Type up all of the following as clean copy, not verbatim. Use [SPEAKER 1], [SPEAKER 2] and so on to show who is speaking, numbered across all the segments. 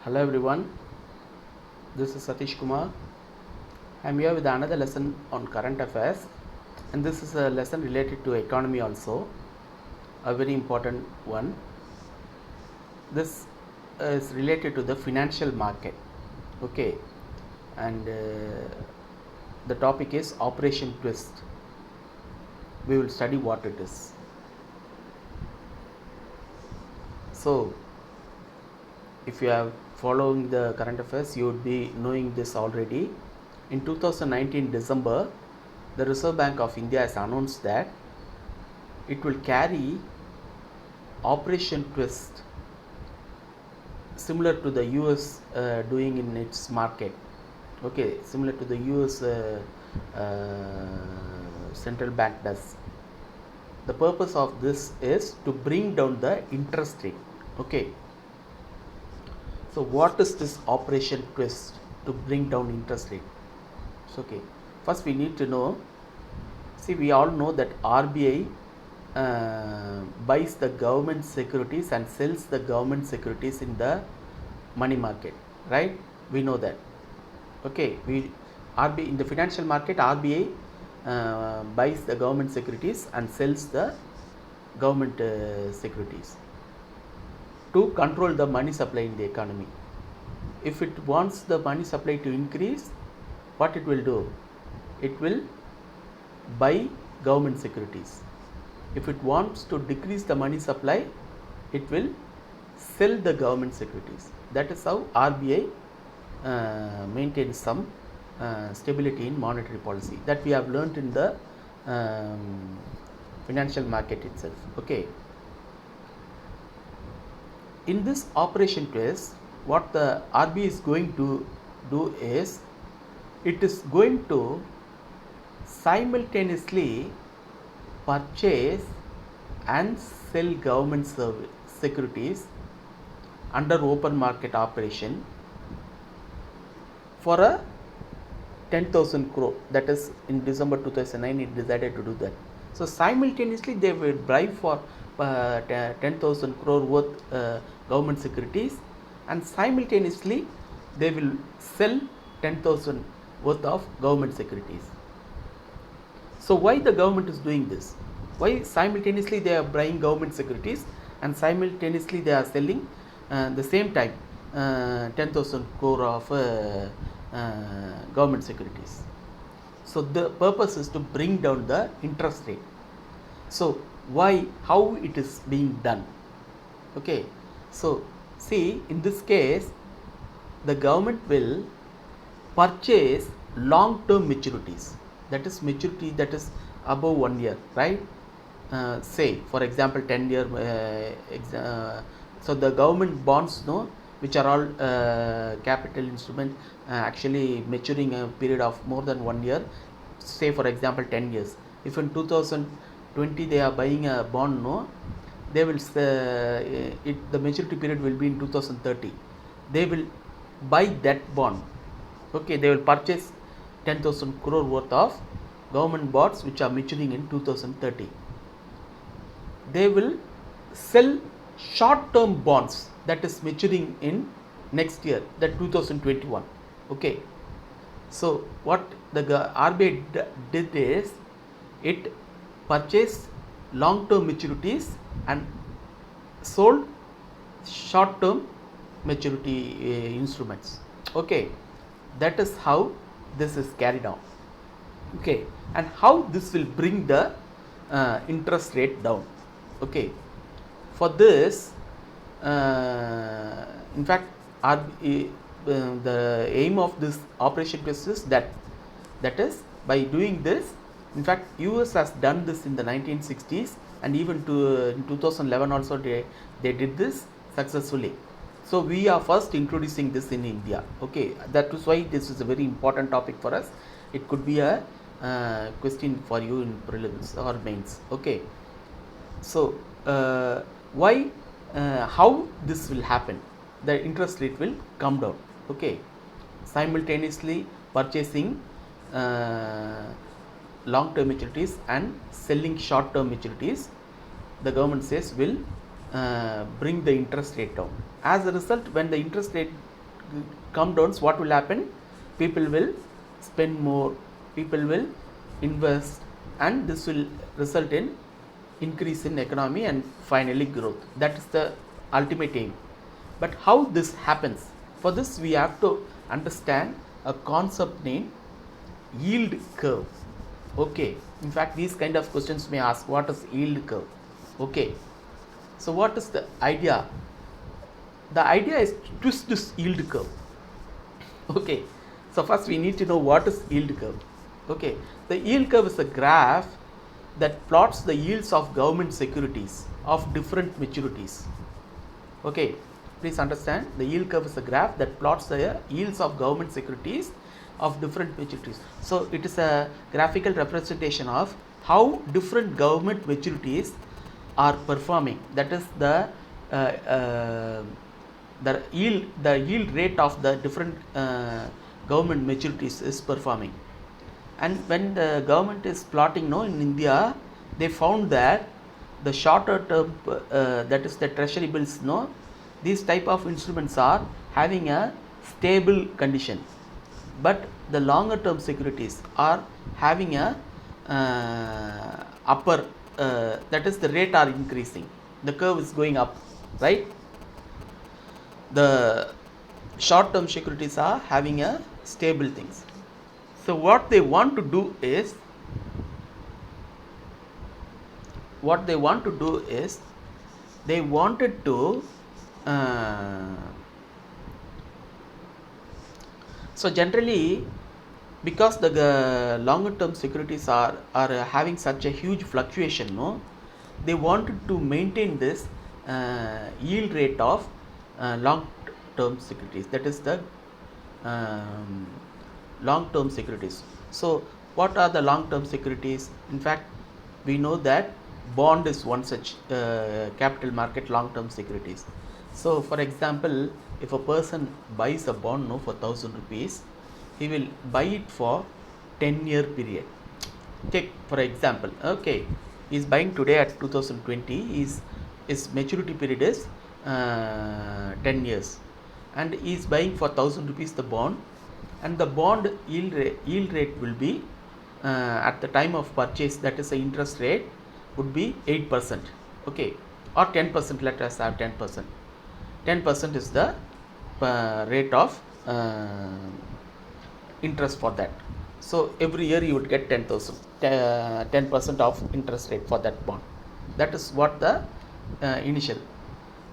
[SPEAKER 1] Hello everyone, this is Satish Kumar. I am here with another lesson on current affairs, and this is a lesson related to economy also, a very important one. This is related to the financial market, okay, and the topic is Operation Twist. We will study what it is. So, if you are following the current affairs, you would be knowing this already. In 2019 December, the Reserve Bank of India has announced that it will carry Operation Twist, similar to the US doing in its market. Okay, similar to the US central bank does. The purpose of this is to bring down the interest rate. Okay. So what is this Operation Twist to bring down interest rate? So, okay, first we need to know, see, we all know that RBI buys the government securities and sells the government securities in the money market, right? We know that. Okay, RBI in the financial market, RBI buys the government securities and sells the government securities to control the money supply in the economy. If it wants the money supply to increase, what it will do? It will buy government securities. If it wants to decrease the money supply, it will sell the government securities. That is how RBI maintains some stability in monetary policy, that we have learnt in the financial market itself. Okay. In this Operation Twist, what the RBI is going to do is, it is going to simultaneously purchase and sell government securities under open market operation for a 10,000 crore. That is, in December 2009 it decided to do that. So simultaneously they will buy for 10,000 crore worth government securities, and simultaneously they will sell 10,000 worth of government securities. So why the government is doing this? Why simultaneously they are buying government securities and simultaneously they are selling the same time 10,000 crore of government securities? So the purpose is to bring down the interest rate. So why, how it is being done? Okay, so see, in this case the government will purchase long term maturities, that is maturity that is above 1 year, right? Say for example 10 year so the government bonds, no, which are all capital instrument actually maturing a period of more than 1 year, say for example 10 years. If in 2020 they are buying a bond, no, they will the maturity period will be in 2030. They will buy that bond. Okay, they will purchase 10,000 crore worth of government bonds which are maturing in 2030. They will sell short term bonds that is maturing in next year, that 2021. Okay, so what the RBI did is, it purchased long term maturities and sold short term maturity instruments. Okay, that is how this is carried on. Okay, and how this will bring the interest rate down? Okay, for this in fact the aim of this Operation Twist is that is, by doing this, in fact US has done this in the 1960s, and even in 2011 also they did this successfully. So we are first introducing this in India. Okay, that is why this is a very important topic for us. It could be a question for you in prelims or mains. Okay, so why, how this will happen? The interest rate will come down. Okay, simultaneously purchasing long term maturities and selling short term maturities, the government says will bring the interest rate down. As a result, when the interest rate come down, what will happen? People will spend more, people will invest, and this will result in increase in economy and finally growth. That is the ultimate aim. But how this happens? For this we have to understand a concept named yield curve. Okay, in fact these kind of questions may ask, what is yield curve? Okay, so what is the idea? The idea is to twist this yield curve. Okay, so first we need to know what is yield curve. Okay, the yield curve is a graph that plots the yields of government securities of different maturities. Okay, please understand, the yield curve is a graph that plots the yields of government securities of different maturities. So it is a graphical representation of how different government maturities are performing. That is the yield rate of the different government maturities is performing. And when the government is plotting, in India, they found that the shorter term, that is the treasury bills, these type of instruments are having a stable condition, but the longer term securities are having a upper, that is the rate are increasing, the curve is going up, right? The short term securities are having a stable things. So what they want to do is, they wanted to so generally, because the longer term securities are having such a huge fluctuation, they wanted to maintain this yield rate of long term securities, that is the long term securities. So what are the long term securities? In fact, we know that bond is one such capital market long term securities. So for example, if a person buys a bond for 1,000 rupees, he will buy it for 10-year period. Take for example, okay, he is buying today at 2020, his maturity period is 10 years, and he is buying for 1,000 rupees the bond, and the bond yield rate will be at the time of purchase, that is the interest rate would be 8%, okay, or 10%. Let us have 10%. 10% is the rate of interest for that. So every year you would get 10,000, 10% of interest rate for that bond. That is what the initial.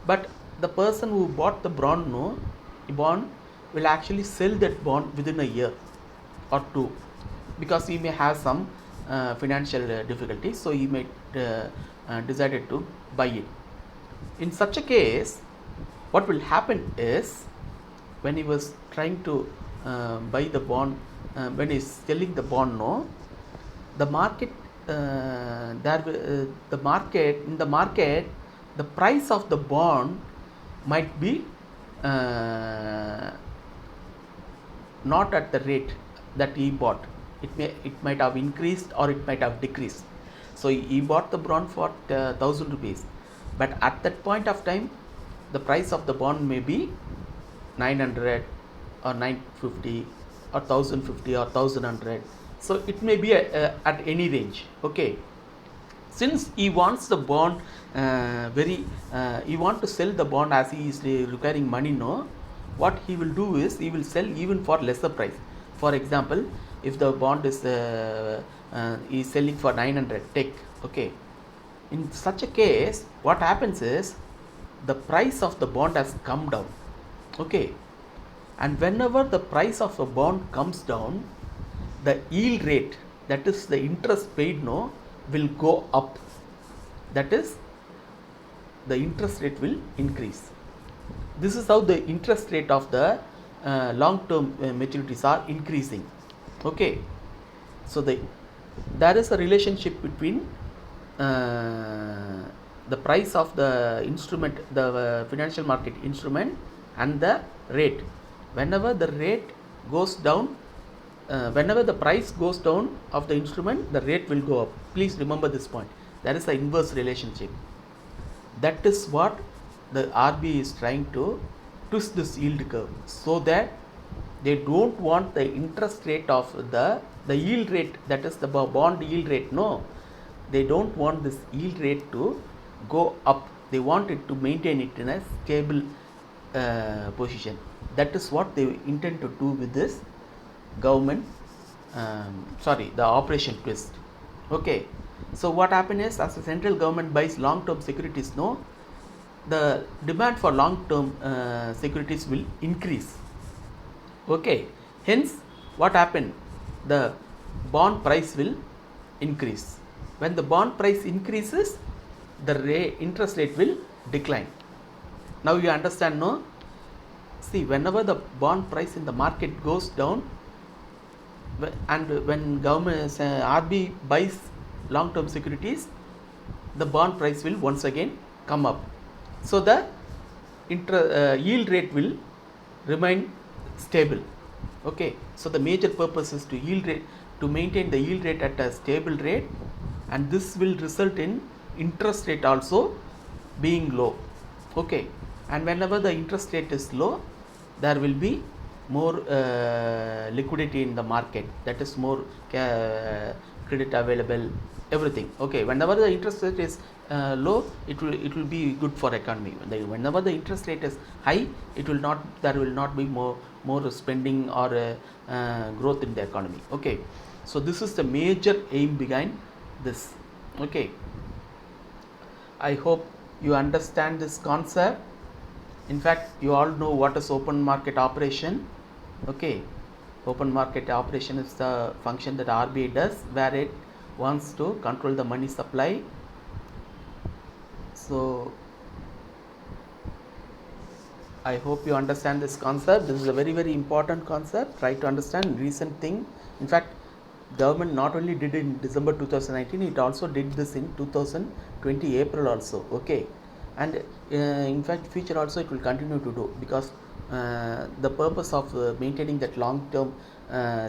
[SPEAKER 1] But the person who bought the bond will actually sell that bond within a year or two, because he may have some financial difficulties, so he may decided to buy it. In such a case, what will happen is, when he was trying to buy the bond, when he is selling the bond, the market, in the market, the price of the bond might be not at the rate that he bought. It might have increased or it might have decreased. So he bought the bond for 1,000 rupees, but at that point of time, the price of the bond may be 900 or 950 or 1,050 or 1,100. So it may be at any range. Okay, since he wants the bond he want to sell the bond as he is requiring money, what he will do is, he will sell even for lesser price. For example, if the bond is he is selling for 900, take, okay, in such a case, what happens is, the price of the bond has come down, okay, and whenever the price of a bond comes down, the yield rate, that is the interest paid, will go up, that is the interest rate will increase. This is how the interest rate of the long term maturities are increasing. Okay, so there is a relationship between the price of the instrument, the financial market instrument, and the rate. Whenever the rate goes down, whenever the price goes down of the instrument, the rate will go up. Please remember this point. There is an inverse relationship. That is what the RBI is trying to twist this yield curve so that they don't want the interest rate of the yield rate, that is the bond yield rate. No, they don't want this yield rate to go up. They want it to maintain it in a stable position. That is what they intend to do with this government, the operation twist. Okay, so what happens is, as the central government buys long term securities, no, the demand for long term securities will increase. Okay, hence what happened, the bond price will increase. When the bond price increases, the interest rate will decline. Now you understand, no? See, whenever the bond price in the market goes down, and when government RBI buys long term securities, the bond price will once again come up. So the yield rate will remain stable. Okay, so the major purpose is to maintain the yield rate at a stable rate, and this will result in interest rate also being low. Okay, and whenever the interest rate is low, there will be more liquidity in the market, that is more credit available, everything. Okay, whenever the interest rate is low, it will be good for economy. Whenever the interest rate is high, there will not be more spending or growth in the economy. Okay, so this is the major aim behind this. Okay, I hope you understand this concept. In fact, you all know what is open market operation. Okay, open market operation is the function that RBI does, where it wants to control the money supply. So I hope you understand this concept. This is a very, very important concept. Try to understand recent thing. In fact, government not only did it in December 2019, it also did this in 2020 April also. Okay, and in fact future also it will continue to do, because the purpose of maintaining that long term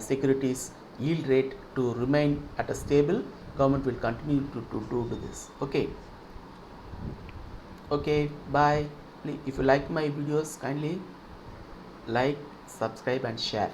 [SPEAKER 1] securities yield rate to remain at a stable, government will continue to do this. Okay, bye. If you like my videos, kindly like, subscribe and share.